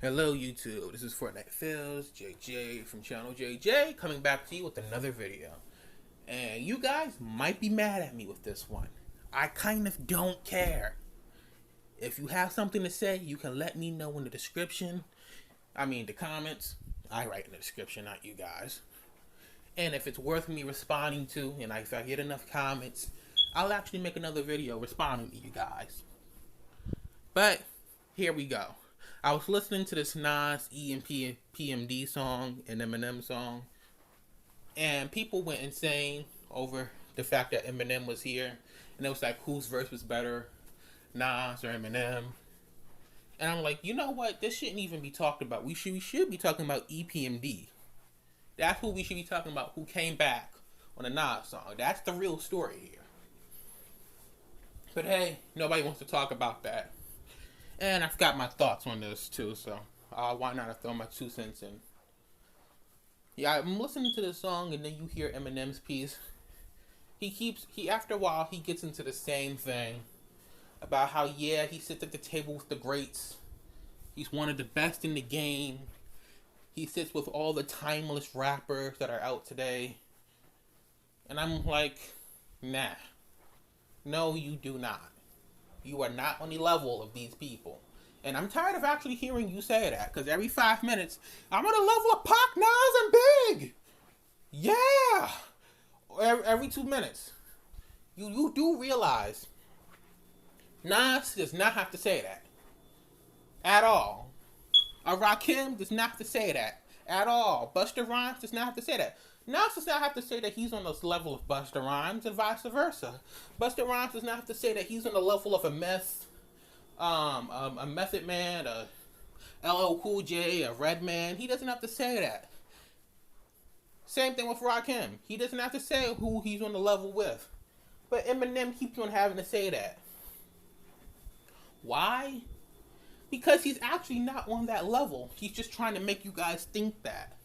Hello YouTube, this is Fortnite Phils, JJ from channel JJ, coming back to you with another video. And you guys might be mad at me with this one. I kind of don't care. If you have something to say, you can let me know in the description. The comments. I write in the description, not you guys. And if it's worth me responding to, and if I get enough comments, I'll actually make another video responding to you guys. But, here we go. I was listening to this Nas EPMD song and Eminem song, and people went insane over the fact that Eminem was here, and it was like, whose verse was better, Nas or Eminem? And I'm like, you know what? This shouldn't even be talked about. We should be talking about EPMD. That's who we should be talking about. Who came back on a Nas song? That's the real story here. But hey, nobody wants to talk about that. And I've got my thoughts on this too, so why not throw my 2 cents in? Yeah, I'm listening to the song, and then you hear Eminem's piece. After a while, he gets into the same thing about how, yeah, he sits at the table with the greats. He's one of the best in the game. He sits with all the timeless rappers that are out today. And I'm like, nah. No, you do not. You are not on the level of these people. And I'm tired of actually hearing you say that, because every 5 minutes, I'm on the level of Pac, Nas, and Big. Yeah. Every 2 minutes. You do realize Nas does not have to say that. At all. Rakim does not have to say that. At all. Busta Rhymes does not have to say that. Nas does not have to say that he's on the level of Busta Rhymes, and vice versa. Busta Rhymes does not have to say that he's on the level of a Method Man, a LL Cool J, a Redman. He doesn't have to say that. Same thing with Rakim. He doesn't have to say who he's on the level with. But Eminem keeps on having to say that. Why? Because he's actually not on that level. He's just trying to make you guys think that.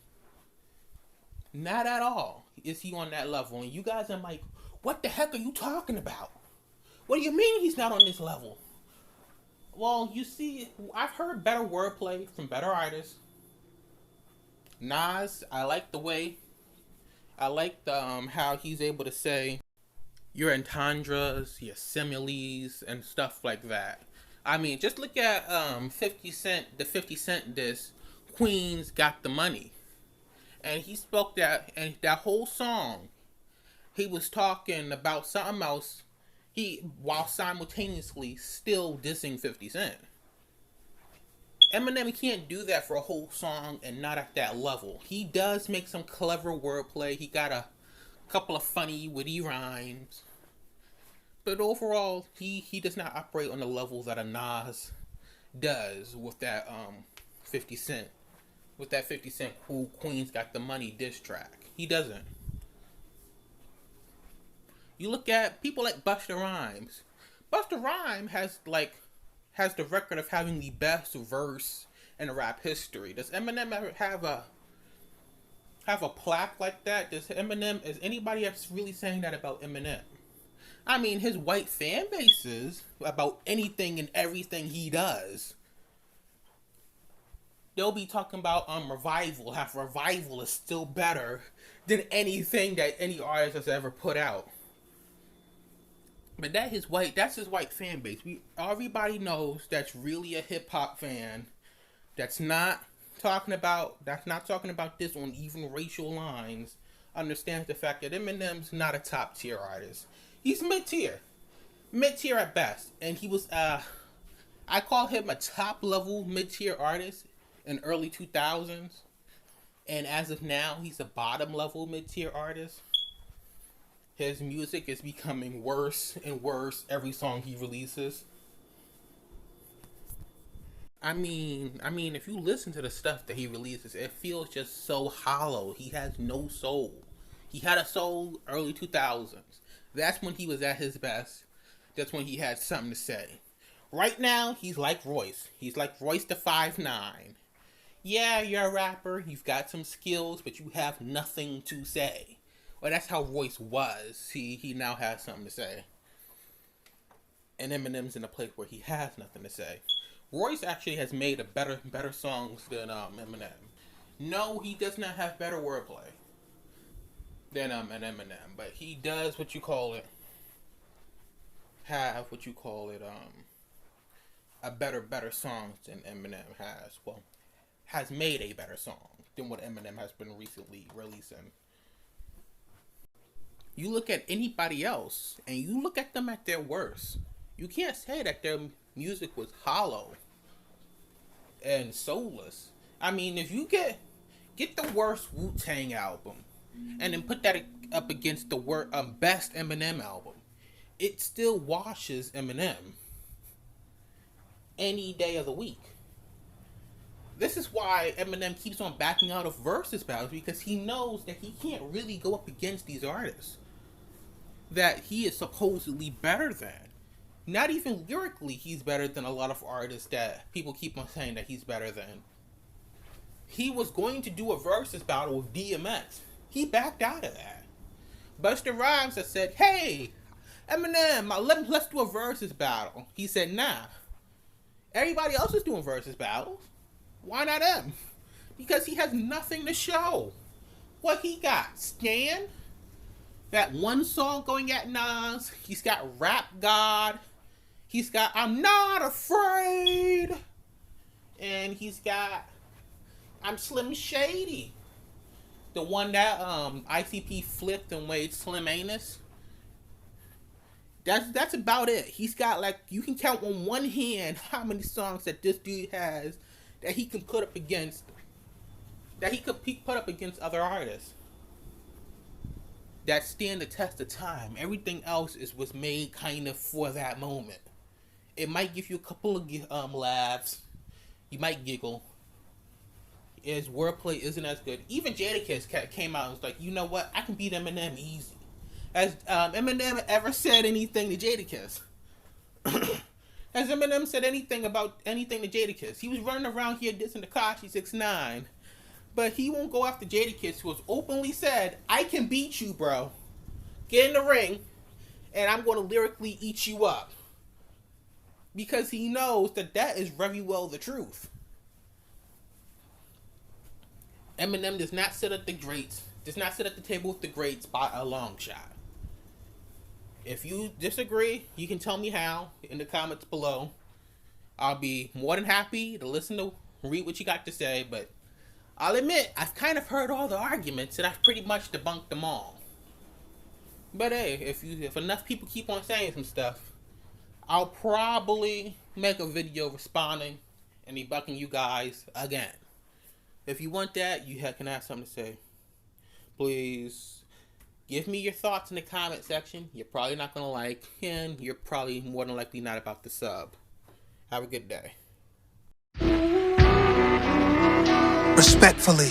Not at all is he on that level. And you guys are like, what the heck are you talking about? What do you mean he's not on this level? Well, you see, I've heard better wordplay from better artists. Nas, I like how he's able to say your entendres, your similes, and stuff like that. Just look at 50 Cent, the 50 Cent disc, Queens Got the Money. And he spoke that, and that whole song, he was talking about something else, while simultaneously still dissing 50 Cent. Eminem can't do that for a whole song and not at that level. He does make some clever wordplay. He got a couple of funny, witty rhymes. But overall, he does not operate on the level that a Nas does with that 50 Cent. With that 50 Cent Who Queens Got the Money diss track. He doesn't. You look at people like Busta Rhymes. Busta Rhymes has the record of having the best verse in rap history. Does Eminem ever have a plaque like that? Is anybody else really saying that about Eminem? His white fan bases about anything and everything he does. They'll be talking about Revival. How Revival is still better than anything that any artist has ever put out. But that's his white fan base. Everybody knows that's really a hip hop fan. That's not talking about this on even racial lines. Understands the fact that Eminem's not a top tier artist. He's mid tier at best. And he was I call him a top level mid tier artist in early 2000s, and as of now, he's a bottom level mid tier artist. His music is becoming worse and worse every song he releases. If you listen to the stuff that he releases, it feels just so hollow. He has no soul. He had a soul early 2000s. That's when he was at his best. That's when he had something to say. Right now, he's like Royce. He's like Royce the 5'9". Yeah, you're a rapper, you've got some skills, but you have nothing to say. Well, that's how Royce was. He now has something to say. And Eminem's in a place where he has nothing to say. Royce actually has made a better songs than Eminem. No, he does not have better wordplay than an Eminem, but he does a better songs than Eminem has. Well, has made a better song than what Eminem has been recently releasing. You look at anybody else and you look at them at their worst. You can't say that their music was hollow and soulless. I mean, if you get the worst Wu-Tang album and then put that up against the best Eminem album, it still washes Eminem any day of the week. This is why Eminem keeps on backing out of versus battles, because he knows that he can't really go up against these artists that he is supposedly better than. Not even lyrically, he's better than a lot of artists that people keep on saying that he's better than. He was going to do a versus battle with DMX. He backed out of that. Busta Rhymes has said, "Hey, Eminem, let's do a versus battle." He said, "Nah. Everybody else is doing versus battles. Why not him?" Because he has nothing to show. What he got? Scan? That one song going at Nas. He's got Rap God. He's got I'm Not Afraid. And he's got I'm Slim Shady. The one that ICP flipped and made Slim Anus. That's about it. He's got, like, you can count on one hand how many songs that this dude has that he can put up against other artists that stand the test of time. Everything else was made kind of for that moment. It might give you a couple of laughs. You might giggle. His wordplay isn't as good. Even Jadakiss came out and was like, "You know what? I can beat Eminem easy." Has Eminem ever said anything to Jadakiss? Has Eminem said anything to Jadakiss? He was running around here dissing Tekashi 6ix9ine, but he won't go after Jadakiss, who has openly said, "I can beat you, bro. Get in the ring, and I'm going to lyrically eat you up." Because he knows that is very well the truth. Eminem does not sit at the table with the greats by a long shot. If you disagree, you can tell me how in the comments below. I'll be more than happy to read what you got to say, but I'll admit, I've kind of heard all the arguments and I've pretty much debunked them all. But hey, if enough people keep on saying some stuff, I'll probably make a video responding and debunking you guys again. If you want that, you can have something to say. Please give me your thoughts in the comment section. You're probably not going to like, and you're probably more than likely not about to sub. Have a good day. Respectfully.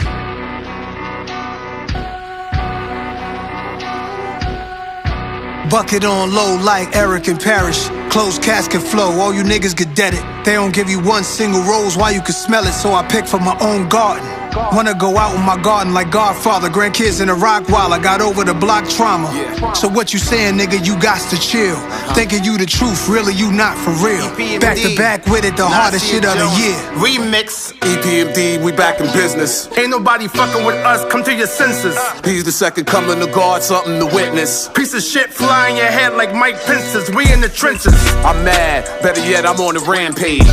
Bucket on low like Eric and Parrish. Closed casket flow, all you niggas get deaded. They don't give you one single rose, why you can smell it, so I pick from my own garden. Wanna go out with my garden like Godfather. Grandkids in the rock while I got over the block trauma. So what you saying, nigga, you got to chill. Thinking you the truth, really you not for real. EPMD. Back to back with it, the hardest shit of the year. Remix. EPMD, we back in business. Ain't nobody fucking with us, come to your senses. He's the second coming of God, something to witness. Piece of shit fly in your head like Mike Pence's. We in the trenches. I'm mad, better yet I'm on a rampage.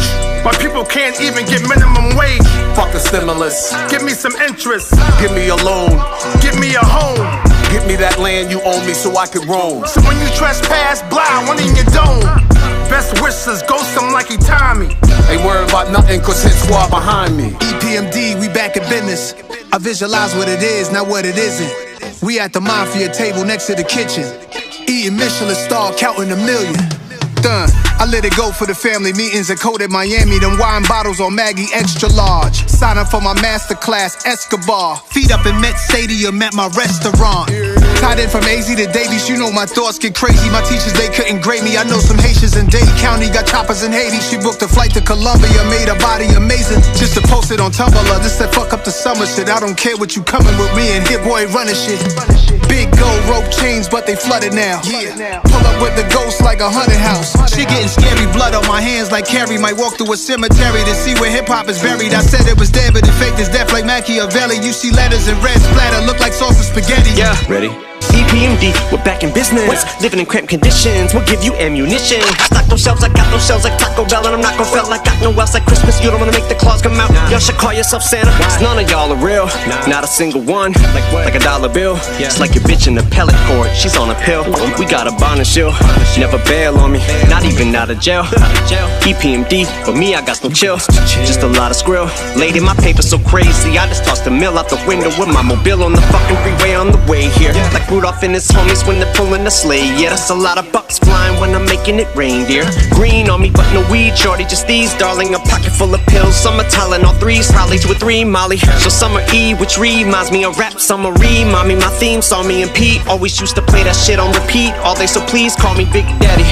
My people can't even get minimum wage. Fuck a stimulus. Give me some interest. Give me a loan. Give me a home. Give me that land you owe me so I can roam. So when you trespass, blah, one in your dome. Best wishes, ghost him like he Tommy. Ain't worried about nothing cause hit squad behind me. EPMD, we back in business. I visualize what it is, not what it isn't. We at the mafia table next to the kitchen. Eating Michelin star, counting a million. Done. I let it go for the family meetings at Code at Miami. Them wine bottles on Maggie extra large. Sign up for my masterclass, Escobar. Feet up in Met Stadium at my restaurant. Tied in from AZ to Davies, you know my thoughts get crazy. My teachers, they couldn't grade me. I know some Haitians in Dade County got choppers in Haiti. She booked a flight to Colombia, made her body amazing just to post it on Tumblr. This that fuck up the summer shit. I don't care what you coming with me and Hit Boy running shit. Big gold rope chains, but they flooded now. Yeah, pull up with the ghost like a haunted house. She getting scary, blood on my hands like Carrie. Might walk through a cemetery to see where hip hop is buried. I said it was dead, but it faked as death like Machiavelli. You see letters in red splatter, look like sauce and spaghetti. Yeah, ready? EPMD, we're back in business. Living in cramped conditions, we'll give you ammunition. Stock those shelves, I got those shells like Taco Bell, and I'm not gon' fail like got no else like Christmas. You don't wanna make the claws come out. Y'all should call yourself Santa. Cause none of y'all are real, not a single one. Like a dollar bill, it's like your bitch in the pellet court. She's on a pill. We got a bond and shield. Never bail on me, not even out of jail. EPMD, but me, I got no chill. Just a lot of skrill. Lady, my paper so crazy, I just tossed the mill out the window with my mobile on the fucking freeway on the way here. Like Rudolph and his homies when they're pulling the sleigh. Yeah, that's a lot of bucks flying when I'm making it rain, dear. Green on me, but no weed, shorty, just these, darling. A pocket full of pills, some are Tylenol 3s, probably 2 or 3 Molly. So summer E, which reminds me of rap, summary. Mommy, my theme song, me and Pete always used to play that shit on repeat all day, so please call me Big Daddy.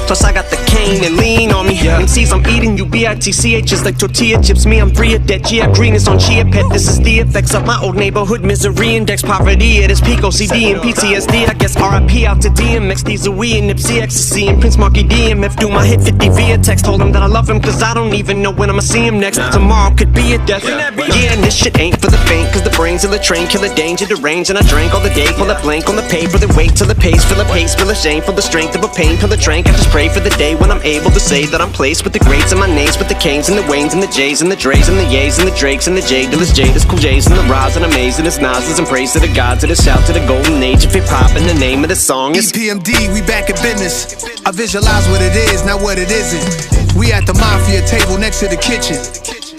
Plus I got the cane and lean on me. MCs, I'm eating you BITCHs like tortilla chips. Me, I'm free of debt. GF green is on Chia Pet. This is the effects of my old neighborhood misery index. Poverty at its peak, OCD and PTSD. I guess RIP out to DMX, these are we and Nipsey, Ecstasy and Prince Marky DMF. Do my hit 50 via text. Told him that I love him cause I don't even know when I'ma see him next. Tomorrow could be a death. Yeah, and this shit ain't for the faint, cause the brains of the train kill a danger, deranged. And I drank all the day, pull a blank on the paper, then wait till the pace, fill a pace, feel a shame for the strength of a pain, till the drink. I just pray for the day when I'm able to say that I'm placed with the greats and my names, with the Canes and the Waynes and the J's and the Dre's and the Ye's and the Drakes and the J Dillas, Jada's, Cool J's and the Roz and Amazing, it's Nas's, and praise to the gods, and a shout to the golden age of hip hop, and the name of the song is EPMD, we back in business. I visualize what it is, not what it isn't. We at the mafia table next to the kitchen,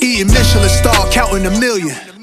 eating Michelin star, counting a million.